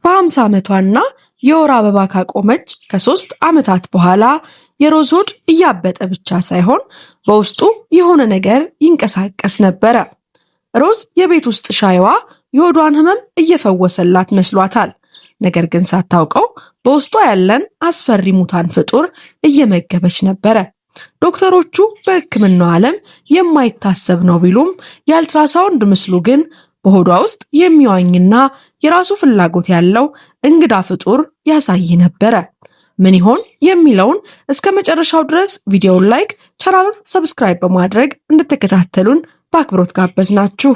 በ50 ዓመቷና የወር አበባ ካቆመች ከ3 ዓመታት በኋላ የሮዝ ሆድ እያበጠ ብቻ ሳይሆን በውስጡ የሆነ ነገር ይንቀሳቀስ ነበረ። ሮዝ የቤት ውስጥ ሻይዋ የሆዷን ህመም እየፈወሰላት መስሏታል። ነገር ግን ሳታውቀው በውስጧ ያለን አስፈሪ ሙታን ፍጡር እየመገበች ነበረ። ዶክተሮቹ በሕክምናው ዓለም የማይታሰብ ነው ቢሉም የአልትራሳውንድ ምስሉ ግን በሆዷ ውስጥ የሚዋኝና የራሱ ፍላጎት ያለው እንግዳ ፍጡር ያሳይ ነበረ። ምን ይሆን የሚለውን እስከ መጨረሻው ድረስ ቪዲዮውን ላይክ፣ ቻናሉን ሰብስክራይብ በማድረግ እንድትከታተሉን በአክብሮት ጋበዝናችሁ።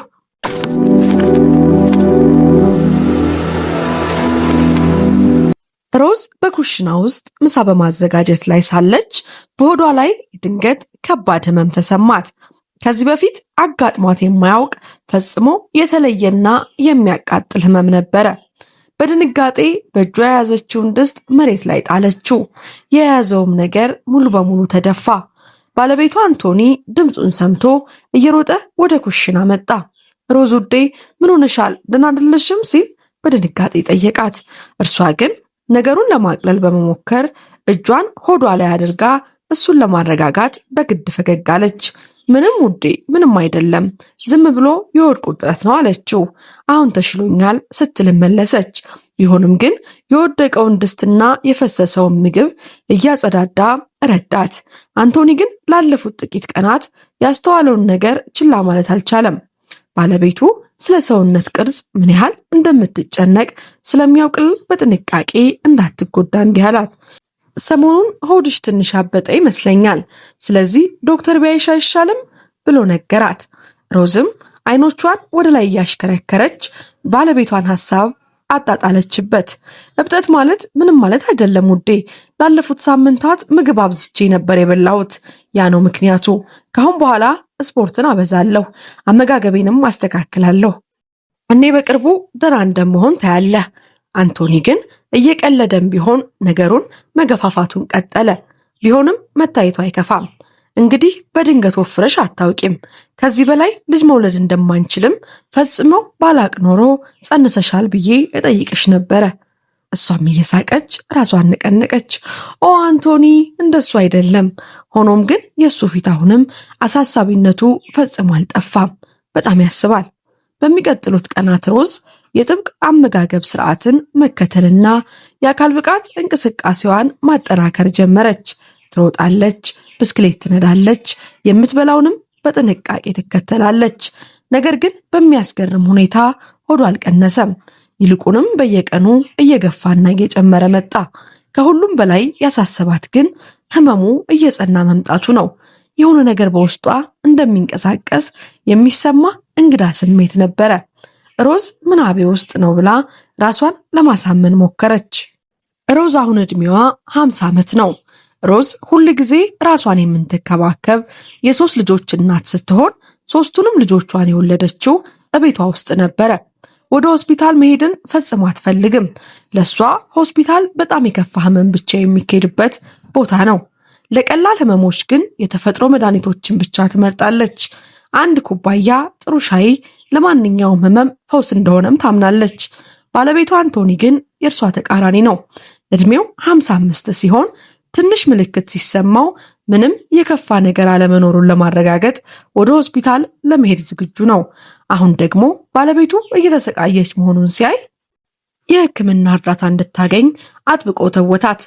ሮዝ በኩሽና ውስጥ ምሳ በማዘጋጀት ላይ ሳለች በሆዷ ላይ ድንገት ከባድ ህመም ተሰማት። ከዚህ በፊት አጋጥሟት የማያውቅ ፈጽሞ የተለየና የሚያቃጥል ህመም ነበረ። በድንጋጤ በእጇ የያዘችውን ድስት መሬት ላይ ጣለችው። የያዘውም ነገር ሙሉ በሙሉ ተደፋ። ባለቤቷ አንቶኒ ድምፁን ሰምቶ እየሮጠ ወደ ኩሽና መጣ። ሮዝ ውዴ ምን ሆነሻል? ደህና አይደለሽም? ሲል በድንጋጤ ጠየቃት። እርሷ ግን ነገሩን ለማቅለል በመሞከር እጇን ሆዷ ላይ አድርጋ እሱን ለማረጋጋት በግድ ፈገግ አለች። ምንም ውዴ፣ ምንም አይደለም፣ ዝም ብሎ የሆድ ቁርጠት ነው አለችው። አሁን ተሽሎኛል ስትል መለሰች። ቢሆንም ግን የወደቀውን ድስትና የፈሰሰውን ምግብ እያጸዳዳ ረዳት። አንቶኒ ግን ላለፉት ጥቂት ቀናት ያስተዋለውን ነገር ችላ ማለት አልቻለም። ባለቤቱ ስለ ሰውነት ቅርጽ ምን ያህል እንደምትጨነቅ ስለሚያውቅል በጥንቃቄ እንዳትጎዳ እንዲህ አላት። ሰሞኑን ሆድሽ ትንሽ አበጠ ይመስለኛል፣ ስለዚህ ዶክተር ቢያይሽ አይሻልም ብሎ ነገራት። ሮዝም አይኖቿን ወደ ላይ እያሽከረከረች ባለቤቷን ሐሳብ አጣጣለችበት። እብጠት ማለት ምንም ማለት አይደለም ውዴ፣ ላለፉት ሳምንታት ምግብ አብዝቼ ነበር የበላሁት። ያ ነው ምክንያቱ። ካሁን በኋላ ስፖርትን አበዛለሁ፣ አመጋገቤንም አስተካክላለሁ። እኔ በቅርቡ ደህና እንደምሆን ታያለህ። አንቶኒ ግን እየቀለደም ቢሆን ነገሩን መገፋፋቱን ቀጠለ። ቢሆንም መታየቱ አይከፋም። እንግዲህ በድንገት ወፍረሽ አታውቂም። ከዚህ በላይ ልጅ መውለድ እንደማንችልም ፈጽሞ ባላቅ ኖሮ ጸንሰሻል ብዬ እጠይቅሽ ነበረ። እሷም እየሳቀች ራሷን ነቀነቀች። ኦ አንቶኒ፣ እንደሱ አይደለም። ሆኖም ግን የእሱ ፊት አሁንም አሳሳቢነቱ ፈጽሞ አልጠፋም። በጣም ያስባል። በሚቀጥሉት ቀናት ሮዝ የጥብቅ አመጋገብ ስርዓትን መከተልና የአካል ብቃት እንቅስቃሴዋን ማጠናከር ጀመረች። ትሮጣለች፣ ብስክሌት ትነዳለች፣ የምትበላውንም በጥንቃቄ ትከተላለች። ነገር ግን በሚያስገርም ሁኔታ ሆዷ አልቀነሰም። ይልቁንም በየቀኑ እየገፋና እየጨመረ መጣ። ከሁሉም በላይ ያሳሰባት ግን ህመሙ እየጸና መምጣቱ ነው። የሆነ ነገር በውስጧ እንደሚንቀሳቀስ የሚሰማ እንግዳ ስሜት ነበረ። ሮዝ ምናቤ ውስጥ ነው ብላ ራሷን ለማሳመን ሞከረች። ሮዝ አሁን ዕድሜዋ 50 ዓመት ነው። ሮዝ ሁል ጊዜ ራሷን የምትከባከብ የ3 ልጆች እናት ስትሆን 3ቱንም ልጆቿን የወለደችው እቤቷ ውስጥ ነበረ። ወደ ሆስፒታል መሄድን ፈጽሞ አትፈልግም። ለሷ ሆስፒታል በጣም የከፋ ህመም ብቻ የሚካሄድበት ቦታ ነው። ለቀላል ህመሞች ግን የተፈጥሮ መድኃኒቶችን ብቻ ትመርጣለች። አንድ ኩባያ ጥሩ ሻይ ለማንኛውም ህመም ፈውስ እንደሆነም ታምናለች። ባለቤቷ አንቶኒ ግን የእርሷ ተቃራኒ ነው። እድሜው 55 ሲሆን ትንሽ ምልክት ሲሰማው ምንም የከፋ ነገር አለመኖሩን ለማረጋገጥ ወደ ሆስፒታል ለመሄድ ዝግጁ ነው። አሁን ደግሞ ባለቤቱ እየተሰቃየች መሆኑን ሲያይ የሕክምና እርዳታ እንድታገኝ አጥብቆ ተወታት።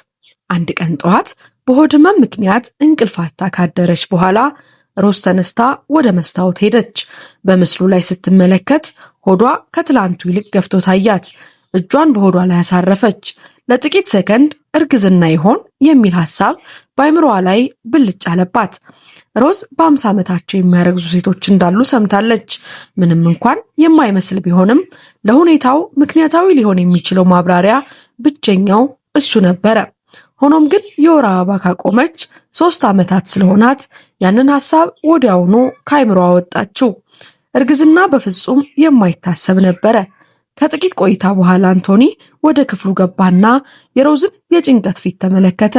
አንድ ቀን ጠዋት በሆድ ህመም ምክንያት እንቅልፍ አጥታ ካደረች በኋላ ሮዝ ተነስታ ወደ መስታወት ሄደች። በምስሉ ላይ ስትመለከት ሆዷ ከትላንቱ ይልቅ ገፍቶ ታያት። እጇን በሆዷ ላይ አሳረፈች። ለጥቂት ሰከንድ እርግዝና ይሆን የሚል ሐሳብ በአይምሮዋ ላይ ብልጭ አለባት። ሮዝ በ50 ዓመታቸው የሚያረግዙ ሴቶች እንዳሉ ሰምታለች። ምንም እንኳን የማይመስል ቢሆንም ለሁኔታው ምክንያታዊ ሊሆን የሚችለው ማብራሪያ ብቸኛው እሱ ነበረ። ሆኖም ግን የወር አበባ ካቆመች 3 ዓመታት ስለሆናት ያንን ሐሳብ ወዲያውኑ ከአይምሮዋ ወጣችው። እርግዝና በፍጹም የማይታሰብ ነበረ። ከጥቂት ቆይታ በኋላ አንቶኒ ወደ ክፍሉ ገባና የሮዝን የጭንቀት ፊት ተመለከተ።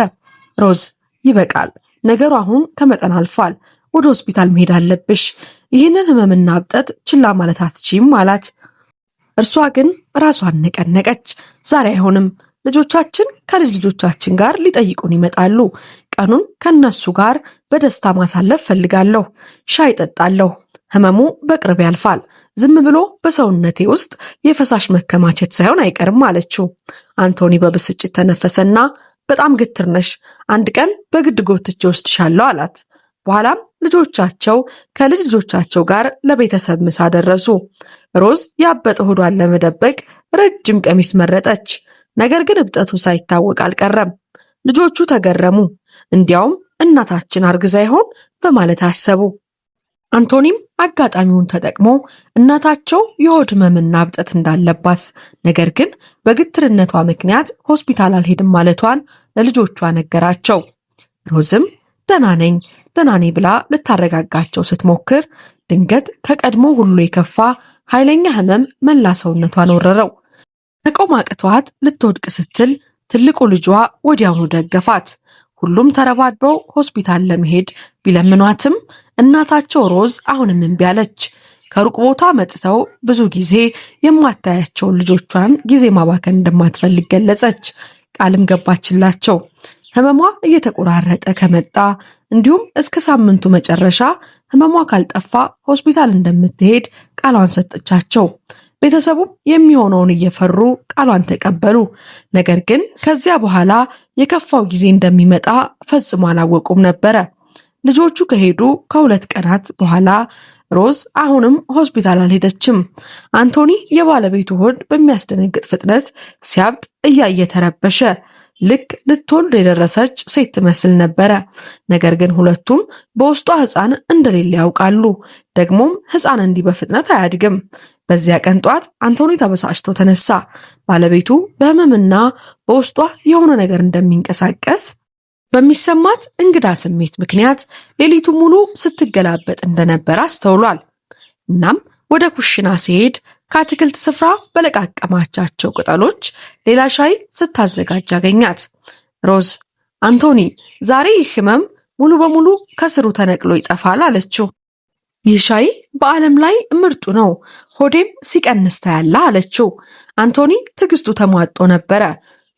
ሮዝ፣ ይበቃል፣ ነገሩ አሁን ከመጠን አልፏል። ወደ ሆስፒታል መሄድ አለብሽ። ይህንን ህመምና እብጠት ችላ ማለት አትችይም አላት። እርሷ ግን ራሷን ነቀነቀች። ዛሬ አይሆንም። ልጆቻችን ከልጅ ልጆቻችን ጋር ሊጠይቁን ይመጣሉ። ቀኑን ከነሱ ጋር በደስታ ማሳለፍ ፈልጋለሁ። ሻይ ጠጣለሁ። ህመሙ በቅርብ ያልፋል። ዝም ብሎ በሰውነቴ ውስጥ የፈሳሽ መከማቸት ሳይሆን አይቀርም አለችው። አንቶኒ በብስጭት ተነፈሰና በጣም ግትር ነሽ፣ አንድ ቀን በግድ ጎትቼ ወስድሻለሁ አላት። በኋላም ልጆቻቸው ከልጅ ልጆቻቸው ጋር ለቤተሰብ ምሳ ደረሱ። ሮዝ ያበጠ ሆዷን ለመደበቅ ረጅም ቀሚስ መረጠች። ነገር ግን እብጠቱ ሳይታወቅ አልቀረም። ልጆቹ ተገረሙ። እንዲያውም እናታችን አርግዛ ይሆን በማለት አሰቡ። አንቶኒም አጋጣሚውን ተጠቅሞ እናታቸው የሆድ ህመምና እብጠት እንዳለባት፣ ነገር ግን በግትርነቷ ምክንያት ሆስፒታል አልሄድም ማለቷን ለልጆቿ ነገራቸው። ሮዝም ደህና ነኝ ብላ ልታረጋጋቸው ስትሞክር ድንገት ከቀድሞ ሁሉ የከፋ ኃይለኛ ህመም መላ ሰውነቷን ወረረው። መቆም አቅቷት ልትወድቅ ስትል ትልቁ ልጇ ወዲያውኑ ደገፋት። ሁሉም ተረባድበው ሆስፒታል ለመሄድ ቢለምኗትም እናታቸው ሮዝ አሁንም እምቢ አለች። ከሩቅ ቦታ መጥተው ብዙ ጊዜ የማታያቸውን ልጆቿን ጊዜ ማባከን እንደማትፈልግ ገለጸች። ቃልም ገባችላቸው። ህመሟ እየተቆራረጠ ከመጣ እንዲሁም እስከ ሳምንቱ መጨረሻ ህመሟ ካልጠፋ ሆስፒታል እንደምትሄድ ቃሏን ሰጠቻቸው። ቤተሰቡም የሚሆነውን እየፈሩ ቃሏን ተቀበሉ። ነገር ግን ከዚያ በኋላ የከፋው ጊዜ እንደሚመጣ ፈጽሞ አላወቁም ነበረ። ልጆቹ ከሄዱ ከ2 ቀናት በኋላ ሮዝ አሁንም ሆስፒታል አልሄደችም። አንቶኒ የባለቤቱ ሆድ በሚያስደነግጥ ፍጥነት ሲያብጥ እያየ ተረበሸ። ልክ ልትወልድ የደረሰች ሴት ትመስል ነበረ። ነገር ግን ሁለቱም በውስጧ ሕፃን እንደሌለ ያውቃሉ። ደግሞም ሕፃን እንዲህ በፍጥነት አያድግም። በዚያ ቀን ጧት አንቶኒ ተበሳጭቶ ተነሳ። ባለቤቱ በህመምና በውስጧ የሆነ ነገር እንደሚንቀሳቀስ በሚሰማት እንግዳ ስሜት ምክንያት ሌሊቱ ሙሉ ስትገላበጥ እንደነበረ አስተውሏል። እናም ወደ ኩሽና ሲሄድ ከአትክልት ስፍራ በለቃቀማቻቸው ቅጠሎች ሌላ ሻይ ስታዘጋጅ አገኛት። ሮዝ አንቶኒ ዛሬ ይህ ህመም ሙሉ በሙሉ ከስሩ ተነቅሎ ይጠፋል አለችው። ይህ ሻይ በዓለም ላይ ምርጡ ነው፣ ሆዴም ሲቀንስ ታያለህ አለችው። አንቶኒ ትዕግስቱ ተሟጦ ነበረ።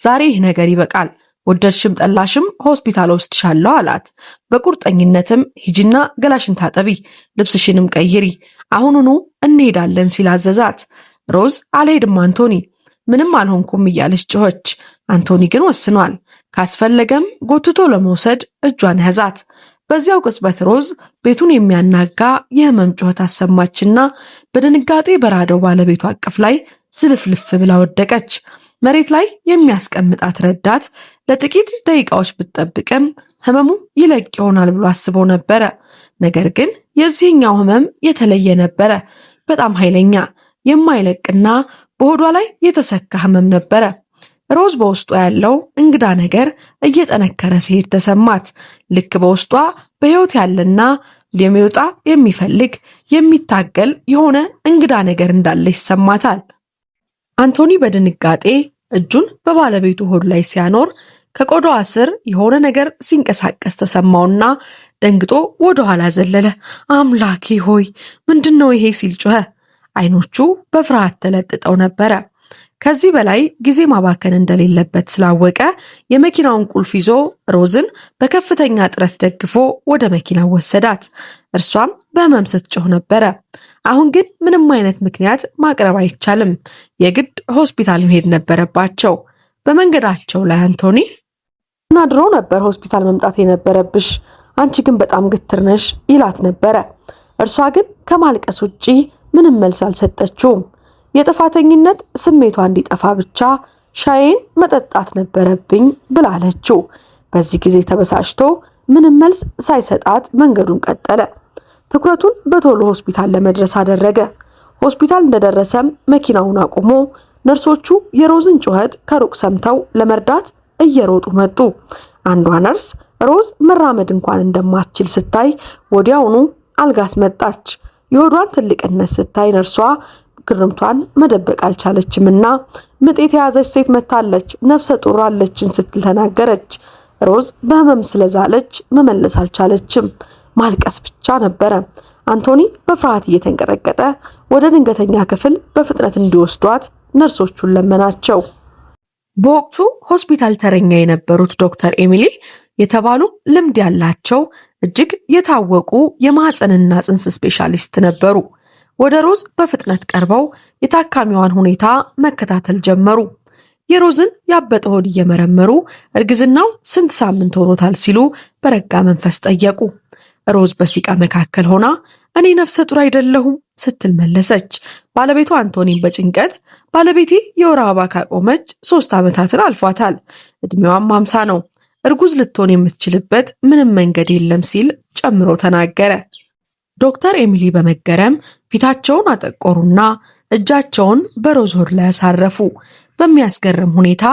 ዛሬ ይህ ነገር ይበቃል፣ ወደድሽም ጠላሽም ሆስፒታል ወስድሻለሁ አላት። በቁርጠኝነትም ሂጂና ገላሽን ታጠቢ፣ ልብስሽንም ቀይሪ፣ አሁኑኑ እንሄዳለን ሲል አዘዛት። ሮዝ አልሄድም አንቶኒ፣ ምንም አልሆንኩም እያለች ጮኸች። አንቶኒ ግን ወስኗል። ካስፈለገም ጎትቶ ለመውሰድ እጇን ያዛት። በዚያው ቅጽበት ሮዝ ቤቱን የሚያናጋ የህመም ጩኸት አሰማችና በድንጋጤ በራደው ባለቤቷ አቅፍ ላይ ዝልፍልፍ ብላ ወደቀች። መሬት ላይ የሚያስቀምጣት ረዳት ለጥቂት ደቂቃዎች ብትጠብቅም ህመሙ ይለቅ ይሆናል ብሎ አስቦ ነበረ። ነገር ግን የዚህኛው ህመም የተለየ ነበረ። በጣም ኃይለኛ፣ የማይለቅና በሆዷ ላይ የተሰካ ህመም ነበረ። ሮዝ በውስጧ ያለው እንግዳ ነገር እየጠነከረ ሲሄድ ተሰማት። ልክ በውስጧ በህይወት ያለና የሚወጣ የሚፈልግ የሚታገል የሆነ እንግዳ ነገር እንዳለ ይሰማታል። አንቶኒ በድንጋጤ እጁን በባለቤቱ ሆድ ላይ ሲያኖር ከቆዳዋ ስር የሆነ ነገር ሲንቀሳቀስ ተሰማውና ደንግጦ ወደ ኋላ ዘለለ። አምላኬ ሆይ ምንድነው ይሄ ሲል ጮኸ። አይኖቹ በፍርሃት ተለጥጠው ነበረ። ከዚህ በላይ ጊዜ ማባከን እንደሌለበት ስላወቀ የመኪናውን ቁልፍ ይዞ ሮዝን በከፍተኛ ጥረት ደግፎ ወደ መኪናው ወሰዳት። እርሷም በህመም ስትጮህ ነበረ። አሁን ግን ምንም አይነት ምክንያት ማቅረብ አይቻልም። የግድ ሆስፒታል መሄድ ነበረባቸው። በመንገዳቸው ላይ አንቶኒ እና ድሮ ነበር ሆስፒታል መምጣት የነበረብሽ፣ አንቺ ግን በጣም ግትር ነሽ ይላት ነበረ። እርሷ ግን ከማልቀስ ውጪ ምንም መልስ አልሰጠችውም። የጥፋተኝነት ስሜቷ እንዲጠፋ ብቻ ሻይን መጠጣት ነበረብኝ ብላለችው። በዚህ ጊዜ ተበሳጭቶ ምንም መልስ ሳይሰጣት መንገዱን ቀጠለ። ትኩረቱን በቶሎ ሆስፒታል ለመድረስ አደረገ። ሆስፒታል እንደደረሰም መኪናውን አቁሞ ነርሶቹ የሮዝን ጩኸት ከሩቅ ሰምተው ለመርዳት እየሮጡ መጡ። አንዷ ነርስ ሮዝ መራመድ እንኳን እንደማትችል ስታይ ወዲያውኑ አልጋስ መጣች። የሆዷን ትልቅነት ስታይ ነርሷ ግርምቷን መደበቅ አልቻለችምና ምጥ የተያዘች ሴት መታለች፣ ነፍሰ ጡር አለችን ስትል ተናገረች። ሮዝ በህመም ስለዛለች መመለስ አልቻለችም። ማልቀስ ብቻ ነበረ። አንቶኒ በፍርሃት እየተንቀጠቀጠ ወደ ድንገተኛ ክፍል በፍጥነት እንዲወስዷት ነርሶቹን ለመናቸው። በወቅቱ ሆስፒታል ተረኛ የነበሩት ዶክተር ኤሚሊ የተባሉ ልምድ ያላቸው እጅግ የታወቁ የማህፀንና ጽንስ ስፔሻሊስት ነበሩ። ወደ ሮዝ በፍጥነት ቀርበው የታካሚዋን ሁኔታ መከታተል ጀመሩ። የሮዝን ያበጠ ሆድ እየመረመሩ እርግዝናው ስንት ሳምንት ሆኖታል ሲሉ በረጋ መንፈስ ጠየቁ። ሮዝ በሲቃ መካከል ሆና እኔ ነፍሰ ጡር አይደለሁም ስትል መለሰች። ባለቤቷ አንቶኒን በጭንቀት ባለቤቴ የወር አበባ ካቆመች 3 ዓመታትን አልፏታል፣ እድሜዋም 50 ነው፣ እርጉዝ ልትሆን የምትችልበት ምንም መንገድ የለም ሲል ጨምሮ ተናገረ። ዶክተር ኤሚሊ በመገረም ፊታቸውን አጠቆሩና እጃቸውን በሮዝ ሆድ ላይ አሳረፉ። በሚያስገርም ሁኔታ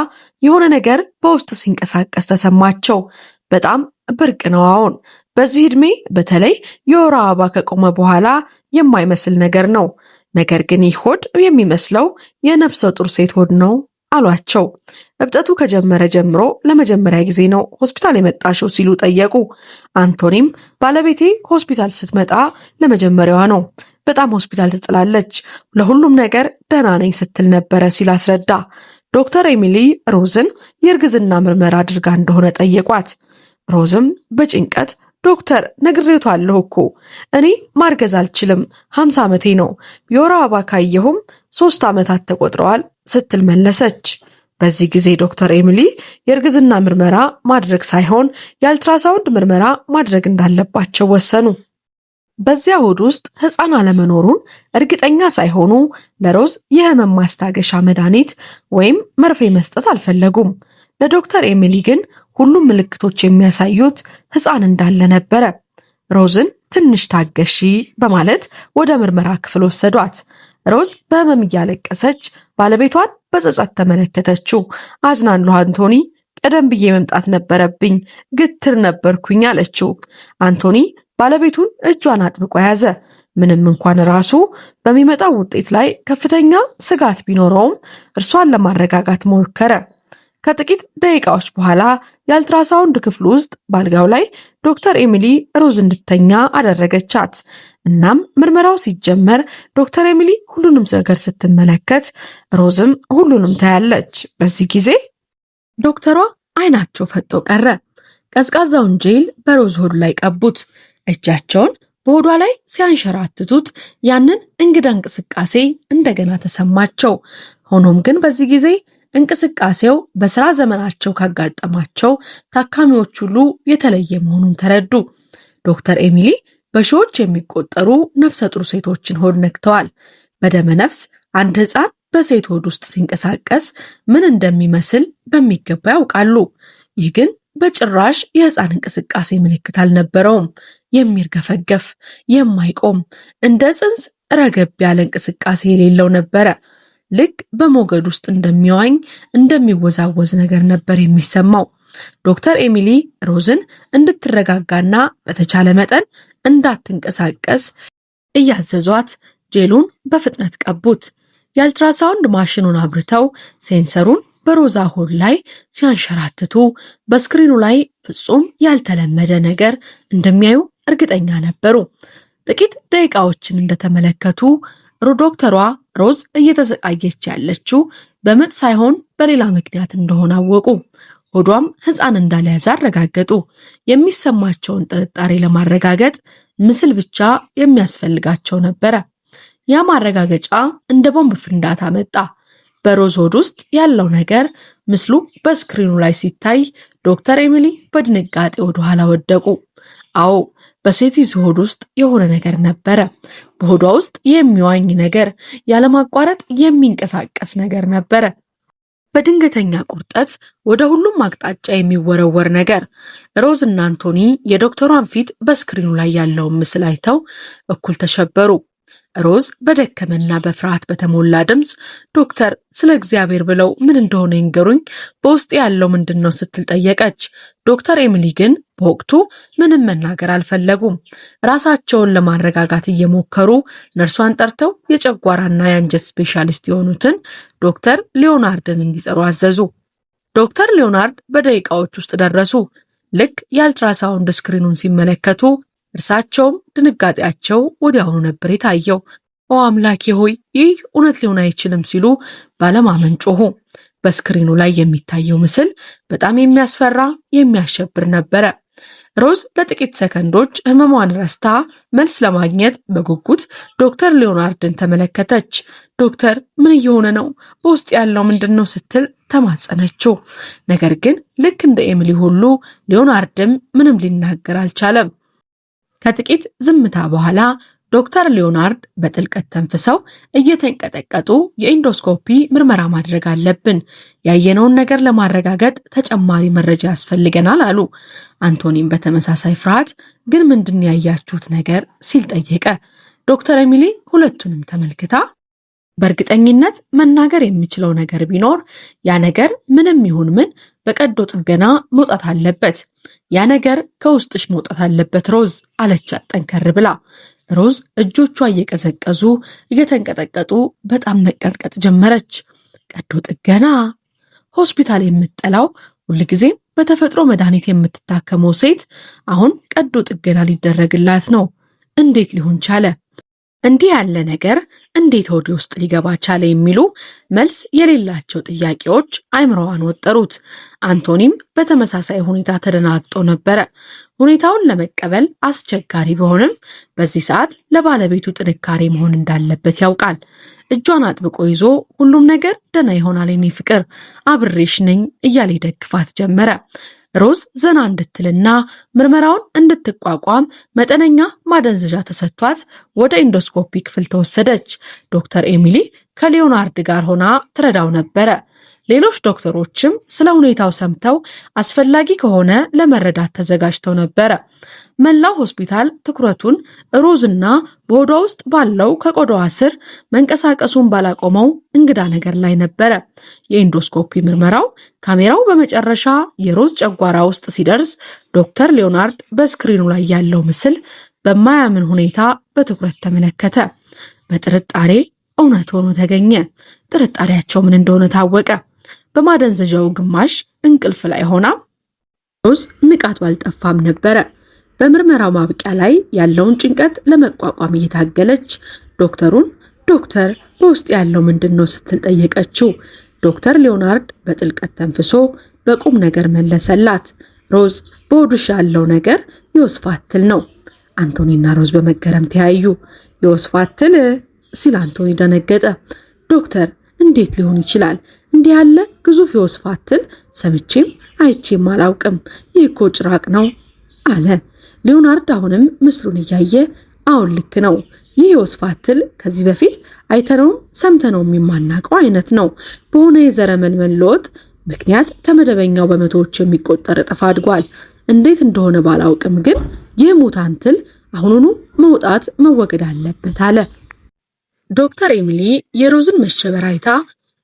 የሆነ ነገር በውስጥ ሲንቀሳቀስ ተሰማቸው። በጣም ብርቅ ነው። አሁን በዚህ ዕድሜ በተለይ የወር አበባ ከቆመ በኋላ የማይመስል ነገር ነው። ነገር ግን ይህ ሆድ የሚመስለው የነፍሰ ጡር ሴት ሆድ ነው አሏቸው። እብጠቱ ከጀመረ ጀምሮ ለመጀመሪያ ጊዜ ነው ሆስፒታል የመጣሽው ሲሉ ጠየቁ። አንቶኒም ባለቤቴ ሆስፒታል ስትመጣ ለመጀመሪያዋ ነው። በጣም ሆስፒታል ትጥላለች፣ ለሁሉም ነገር ደህና ነኝ ስትል ነበረ ሲል አስረዳ። ዶክተር ኤሚሊ ሮዝን የእርግዝና ምርመራ አድርጋ እንደሆነ ጠየቋት። ሮዝም በጭንቀት ዶክተር ነግሬዋለሁ እኮ እኔ ማርገዝ አልችልም፣ 50 ዓመቴ ነው፣ የወር አበባ ካየሁም 3 ዓመታት ተቆጥረዋል ስትል መለሰች። በዚህ ጊዜ ዶክተር ኤሚሊ የእርግዝና ምርመራ ማድረግ ሳይሆን የአልትራሳውንድ ምርመራ ማድረግ እንዳለባቸው ወሰኑ። በዚያ ሆድ ውስጥ ሕፃን አለመኖሩን እርግጠኛ ሳይሆኑ ለሮዝ የህመም ማስታገሻ መድኃኒት ወይም መርፌ መስጠት አልፈለጉም። ለዶክተር ኤሚሊ ግን ሁሉም ምልክቶች የሚያሳዩት ሕፃን እንዳለ ነበረ። ሮዝን ትንሽ ታገሺ በማለት ወደ ምርመራ ክፍል ወሰዷት። ሮዝ በህመም እያለቀሰች ባለቤቷን በጸጸት ተመለከተችው። አዝናለሁ አንቶኒ፣ ቀደም ብዬ መምጣት ነበረብኝ፣ ግትር ነበርኩኝ አለችው። አንቶኒ ባለቤቱን እጇን አጥብቆ ያዘ። ምንም እንኳን ራሱ በሚመጣው ውጤት ላይ ከፍተኛ ስጋት ቢኖረውም እርሷን ለማረጋጋት ሞከረ። ከጥቂት ደቂቃዎች በኋላ የአልትራሳውንድ ክፍል ውስጥ ባልጋው ላይ ዶክተር ኤሚሊ ሮዝ እንድተኛ አደረገቻት። እናም ምርመራው ሲጀመር ዶክተር ኤሚሊ ሁሉንም ነገር ስትመለከት ሮዝም ሁሉንም ታያለች። በዚህ ጊዜ ዶክተሯ አይናቸው ፈጦ ቀረ። ቀዝቃዛውን ጄል በሮዝ ሆድ ላይ ቀቡት። እጃቸውን በሆዷ ላይ ሲያንሸራትቱት ያንን እንግዳ እንቅስቃሴ እንደገና ተሰማቸው። ሆኖም ግን በዚህ ጊዜ እንቅስቃሴው በስራ ዘመናቸው ካጋጠማቸው ታካሚዎች ሁሉ የተለየ መሆኑን ተረዱ። ዶክተር ኤሚሊ በሺዎች የሚቆጠሩ ነፍሰ ጡር ሴቶችን ሆድ ነክተዋል። በደመ ነፍስ አንድ ሕፃን በሴት ሆድ ውስጥ ሲንቀሳቀስ ምን እንደሚመስል በሚገባ ያውቃሉ። ይህ ግን በጭራሽ የሕፃን እንቅስቃሴ ምልክት አልነበረውም። የሚርገፈገፍ፣ የማይቆም፣ እንደ ጽንስ ረገብ ያለ እንቅስቃሴ የሌለው ነበረ። ልክ በሞገድ ውስጥ እንደሚዋኝ እንደሚወዛወዝ ነገር ነበር የሚሰማው። ዶክተር ኤሚሊ ሮዝን እንድትረጋጋና በተቻለ መጠን እንዳትንቀሳቀስ እያዘዟት ጄሉን በፍጥነት ቀቡት። የአልትራሳውንድ ማሽኑን አብርተው ሴንሰሩን በሮዛ ሆድ ላይ ሲያንሸራትቱ በስክሪኑ ላይ ፍጹም ያልተለመደ ነገር እንደሚያዩ እርግጠኛ ነበሩ። ጥቂት ደቂቃዎችን እንደተመለከቱ ዶክተሯ ሮዝ እየተሰቃየች ያለችው በምጥ ሳይሆን በሌላ ምክንያት እንደሆነ አወቁ። ሆዷም ሕፃን እንዳልያዘ አረጋገጡ። የሚሰማቸውን ጥርጣሬ ለማረጋገጥ ምስል ብቻ የሚያስፈልጋቸው ነበረ። ያ ማረጋገጫ እንደ ቦምብ ፍንዳታ መጣ። በሮዝ ሆድ ውስጥ ያለው ነገር ምስሉ በስክሪኑ ላይ ሲታይ ዶክተር ኤሚሊ በድንጋጤ ወደ ኋላ ወደቁ። አዎ፣ በሴቲቱ ሆድ ውስጥ የሆነ ነገር ነበረ። በሆዷ ውስጥ የሚዋኝ ነገር፣ ያለማቋረጥ የሚንቀሳቀስ ነገር ነበረ። በድንገተኛ ቁርጠት ወደ ሁሉም አቅጣጫ የሚወረወር ነገር። ሮዝ እና አንቶኒ የዶክተሯን ፊት በስክሪኑ ላይ ያለውን ምስል አይተው እኩል ተሸበሩ። ሮዝ በደከመና በፍርሃት በተሞላ ድምፅ ዶክተር፣ ስለ እግዚአብሔር ብለው ምን እንደሆነ ይንገሩኝ፣ በውስጥ ያለው ምንድን ነው ስትል ጠየቀች። ዶክተር ኤሚሊ ግን በወቅቱ ምንም መናገር አልፈለጉም። ራሳቸውን ለማረጋጋት እየሞከሩ ነርሷን ጠርተው የጨጓራና የአንጀት ስፔሻሊስት የሆኑትን ዶክተር ሊዮናርድን እንዲጠሩ አዘዙ። ዶክተር ሊዮናርድ በደቂቃዎች ውስጥ ደረሱ። ልክ የአልትራሳውንድ ስክሪኑን ሲመለከቱ እርሳቸውም ድንጋጤያቸው ወዲያውኑ ነበር የታየው። ኦ አምላኬ ሆይ ይህ እውነት ሊሆን አይችልም ሲሉ ባለማመን ጮሁ። በስክሪኑ ላይ የሚታየው ምስል በጣም የሚያስፈራ የሚያሸብር ነበረ። ሮዝ ለጥቂት ሰከንዶች ህመሟን ረስታ መልስ ለማግኘት በጉጉት ዶክተር ሊዮናርድን ተመለከተች። ዶክተር ምን እየሆነ ነው? በውስጥ ያለው ምንድነው? ስትል ተማጸነችው። ነገር ግን ልክ እንደ ኤሚሊ ሁሉ ሊዮናርድም ምንም ሊናገር አልቻለም። ከጥቂት ዝምታ በኋላ ዶክተር ሊዮናርድ በጥልቀት ተንፍሰው እየተንቀጠቀጡ የኢንዶስኮፒ ምርመራ ማድረግ አለብን፣ ያየነውን ነገር ለማረጋገጥ ተጨማሪ መረጃ ያስፈልገናል አሉ። አንቶኒም በተመሳሳይ ፍርሃት ግን ምንድን ያያችሁት ነገር ሲል ጠየቀ። ዶክተር ኤሚሊ ሁለቱንም ተመልክታ በእርግጠኝነት መናገር የሚችለው ነገር ቢኖር ያ ነገር ምንም ይሁን ምን በቀዶ ጥገና መውጣት አለበት። ያ ነገር ከውስጥሽ መውጣት አለበት ሮዝ አለቻት ጠንከር ብላ። ሮዝ እጆቿ እየቀዘቀዙ እየተንቀጠቀጡ በጣም መቀጥቀጥ ጀመረች። ቀዶ ጥገና? ሆስፒታል የምትጠላው ሁልጊዜም በተፈጥሮ መድኃኒት የምትታከመው ሴት አሁን ቀዶ ጥገና ሊደረግላት ነው። እንዴት ሊሆን ቻለ? እንዲህ ያለ ነገር እንዴት ወደ ውስጥ ሊገባ ቻለ? የሚሉ መልስ የሌላቸው ጥያቄዎች አይምሮዋን ወጠሩት። አንቶኒም በተመሳሳይ ሁኔታ ተደናግጦ ነበረ። ሁኔታውን ለመቀበል አስቸጋሪ ቢሆንም በዚህ ሰዓት ለባለቤቱ ጥንካሬ መሆን እንዳለበት ያውቃል። እጇን አጥብቆ ይዞ ሁሉም ነገር ደህና ይሆናል የኔ ፍቅር፣ አብሬሽ ነኝ እያለ ይደግፋት ጀመረ። ሮዝ ዘና እንድትልና ምርመራውን እንድትቋቋም መጠነኛ ማደንዘዣ ተሰጥቷት ወደ ኢንዶስኮፒ ክፍል ተወሰደች። ዶክተር ኤሚሊ ከሊዮናርድ ጋር ሆና ትረዳው ነበረ። ሌሎች ዶክተሮችም ስለ ሁኔታው ሰምተው አስፈላጊ ከሆነ ለመረዳት ተዘጋጅተው ነበረ። መላው ሆስፒታል ትኩረቱን ሮዝና በሆዷ ውስጥ ባለው ከቆዳዋ ስር መንቀሳቀሱን ባላቆመው እንግዳ ነገር ላይ ነበረ። የኢንዶስኮፒ ምርመራው ካሜራው በመጨረሻ የሮዝ ጨጓራ ውስጥ ሲደርስ ዶክተር ሊዮናርድ በስክሪኑ ላይ ያለው ምስል በማያምን ሁኔታ በትኩረት ተመለከተ። በጥርጣሬ እውነት ሆኖ ተገኘ። ጥርጣሬያቸው ምን እንደሆነ ታወቀ። በማደንዘዣው ግማሽ እንቅልፍ ላይ ሆና ሮዝ ንቃት ባልጠፋም ነበረ። በምርመራው ማብቂያ ላይ ያለውን ጭንቀት ለመቋቋም እየታገለች ዶክተሩን ዶክተር በውስጥ ያለው ምንድነው ስትል ጠየቀችው። ዶክተር ሊዮናርድ በጥልቀት ተንፍሶ በቁም ነገር መለሰላት። ሮዝ በሆድሽ ያለው ነገር የወስፋት ትል ነው። አንቶኒና ሮዝ በመገረም ተያዩ። የወስፋት ትል ሲል አንቶኒ ደነገጠ። ዶክተር እንዴት ሊሆን ይችላል? እንዲህ ያለ ግዙፍ የወስፋት ትል ሰምቼም አይቼም አላውቅም። ይህ እኮ ጭራቅ ነው አለ ሊዮናርድ አሁንም ምስሉን እያየ። አሁን ልክ ነው። ይህ የወስፋት ትል ከዚህ በፊት አይተነውም ሰምተነውም የማናውቀው አይነት ነው። በሆነ የዘረመል ለውጥ ምክንያት ከመደበኛው በመቶዎች የሚቆጠር እጥፍ አድጓል። እንዴት እንደሆነ ባላውቅም ግን ይህ ሙታንት ትል አሁኑኑ መውጣት መወገድ አለበት አለ። ዶክተር ኤሚሊ የሮዝን መሸበር አይታ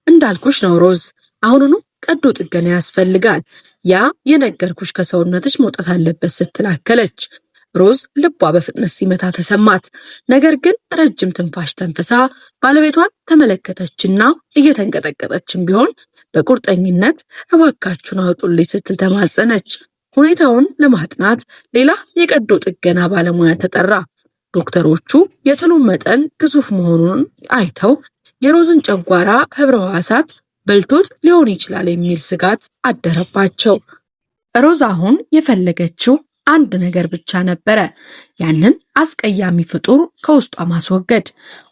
እንዳልኩሽ ነው ሮዝ፣ አሁኑኑ ቀዶ ጥገና ያስፈልጋል። ያ የነገርኩሽ ከሰውነትሽ መውጣት አለበት ስትላከለች። ሮዝ ልቧ በፍጥነት ሲመታ ተሰማት። ነገር ግን ረጅም ትንፋሽ ተንፍሳ ባለቤቷን ተመለከተችና እየተንቀጠቀጠችም ቢሆን በቁርጠኝነት እባካችሁን አውጡልኝ ስትል ተማጸነች። ሁኔታውን ለማጥናት ሌላ የቀዶ ጥገና ባለሙያ ተጠራ። ዶክተሮቹ የትሉን መጠን ግዙፍ መሆኑን አይተው የሮዝን ጨጓራ ህብረ ሕዋሳት በልቶት ሊሆን ይችላል የሚል ስጋት አደረባቸው። ሮዝ አሁን የፈለገችው አንድ ነገር ብቻ ነበረ፣ ያንን አስቀያሚ ፍጡር ከውስጧ ማስወገድ።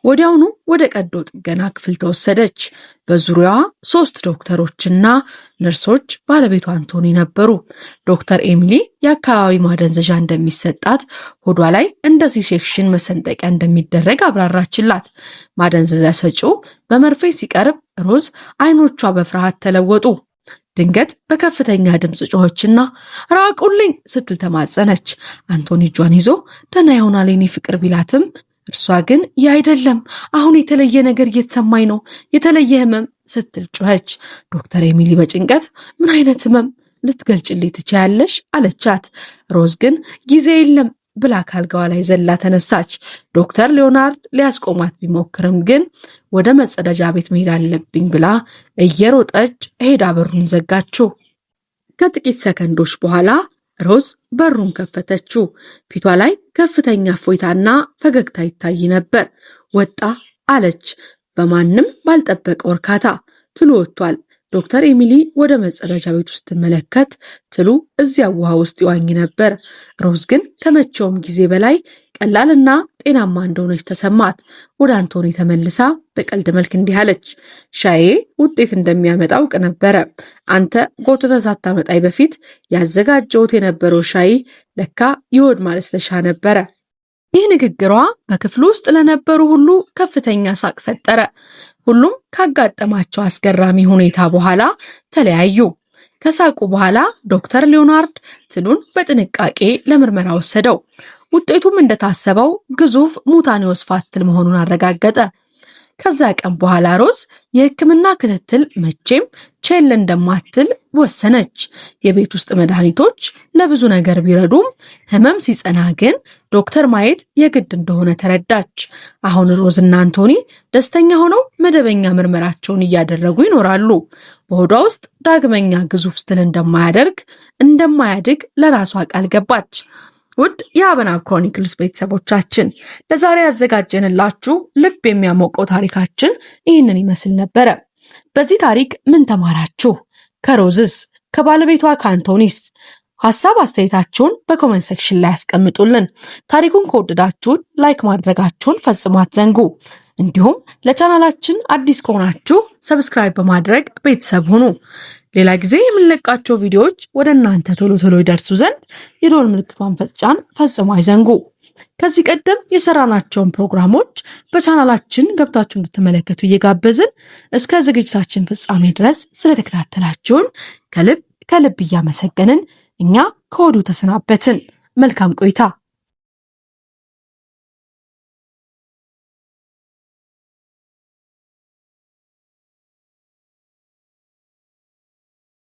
ወዲያውኑ ወደ ቀዶ ጥገና ክፍል ተወሰደች። በዙሪያዋ 3 ዶክተሮችና ነርሶች ባለቤቷ አንቶኒ ነበሩ። ዶክተር ኤሚሊ የአካባቢ ማደንዘዣ እንደሚሰጣት፣ ሆዷ ላይ እንደ ሲ-ሴክሽን መሰንጠቂያ እንደሚደረግ አብራራችላት። ማደንዘዣ ሰጪው በመርፌ ሲቀርብ ሮዝ አይኖቿ በፍርሃት ተለወጡ። ድንገት በከፍተኛ ድምፅ ጮኸችና ራቁልኝ ስትል ተማጸነች። አንቶኒ እጇን ይዞ ደህና ይሆናል የኔ ፍቅር ቢላትም እርሷ ግን አይደለም፣ አሁን የተለየ ነገር እየተሰማኝ ነው፣ የተለየ ህመም ስትል ጮኸች። ዶክተር ኤሚሊ በጭንቀት ምን አይነት ህመም ልትገልጭልኝ ትችያለሽ አለቻት። ሮዝ ግን ጊዜ የለም ብላ ካልጋዋ ላይ ዘላ ተነሳች። ዶክተር ሊዮናርድ ሊያስቆማት ቢሞክርም ግን ወደ መጸዳጃ ቤት መሄድ አለብኝ ብላ እየሮጠች ሄዳ በሩን ዘጋችው። ከጥቂት ሰከንዶች በኋላ ሮዝ በሩን ከፈተችው። ፊቷ ላይ ከፍተኛ እፎይታና ፈገግታ ይታይ ነበር። ወጣ አለች በማንም ባልጠበቀው እርካታ። ትሉ ወጥቷል። ዶክተር ኤሚሊ ወደ መጸዳጃ ቤት ውስጥ ስትመለከት ትሉ እዚያ ውሃ ውስጥ ይዋኝ ነበር። ሮዝ ግን ከመቼውም ጊዜ በላይ ቀላልና ጤናማ እንደሆነች ተሰማት። ወደ አንቶኒ ተመልሳ በቀልድ መልክ እንዲህ አለች፣ ሻዬ ውጤት እንደሚያመጣ አውቅ ነበረ። አንተ ጎትተህ ሳታመጣኝ በፊት ያዘጋጀሁት የነበረው ሻይ ለካ የሆድ ማለስለሻ ነበረ። ይህ ንግግሯ በክፍሉ ውስጥ ለነበሩ ሁሉ ከፍተኛ ሳቅ ፈጠረ። ሁሉም ካጋጠማቸው አስገራሚ ሁኔታ በኋላ ተለያዩ። ከሳቁ በኋላ ዶክተር ሊዮናርድ ትሉን በጥንቃቄ ለምርመራ ወሰደው። ውጤቱም እንደታሰበው ግዙፍ ሙታኒዮስ ፋትል መሆኑን አረጋገጠ። ከዛ ቀን በኋላ ሮዝ የሕክምና ክትትል መቼም ቼል እንደማትል ወሰነች። የቤት ውስጥ መድኃኒቶች ለብዙ ነገር ቢረዱም ህመም ሲጸና ግን ዶክተር ማየት የግድ እንደሆነ ተረዳች። አሁን ሮዝ እና አንቶኒ ደስተኛ ሆነው መደበኛ ምርመራቸውን እያደረጉ ይኖራሉ። በሆዷ ውስጥ ዳግመኛ ግዙፍ ስትል እንደማያድግ ለራሷ ቃል ገባች። ውድ የአበናብ ክሮኒክልስ ቤተሰቦቻችን ለዛሬ ያዘጋጀንላችሁ ልብ የሚያሞቀው ታሪካችን ይህንን ይመስል ነበረ። በዚህ ታሪክ ምን ተማራችሁ? ከሮዝስ? ከባለቤቷ ከአንቶኒስ? ሐሳብ አስተያየታችሁን በኮሜንት ሴክሽን ላይ ያስቀምጡልን። ታሪኩን ከወደዳችሁት ላይክ ማድረጋችሁን ፈጽሞ አትዘንጉ። እንዲሁም ለቻናላችን አዲስ ከሆናችሁ ሰብስክራይብ በማድረግ ቤተሰብ ሁኑ። ሌላ ጊዜ የምንለቃቸው ቪዲዮዎች ወደ እናንተ ቶሎ ይደርሱ ዘንድ የደወል ምልክቷን መጫን ፈጽሞ አይዘንጉ። ከዚህ ቀደም የሰራናቸውን ፕሮግራሞች በቻናላችን ገብታችሁ እንድትመለከቱ እየጋበዝን እስከ ዝግጅታችን ፍጻሜ ድረስ ስለተከታተላችሁን ከልብ እያመሰገንን እኛ ከወዲሁ ተሰናበትን። መልካም ቆይታ።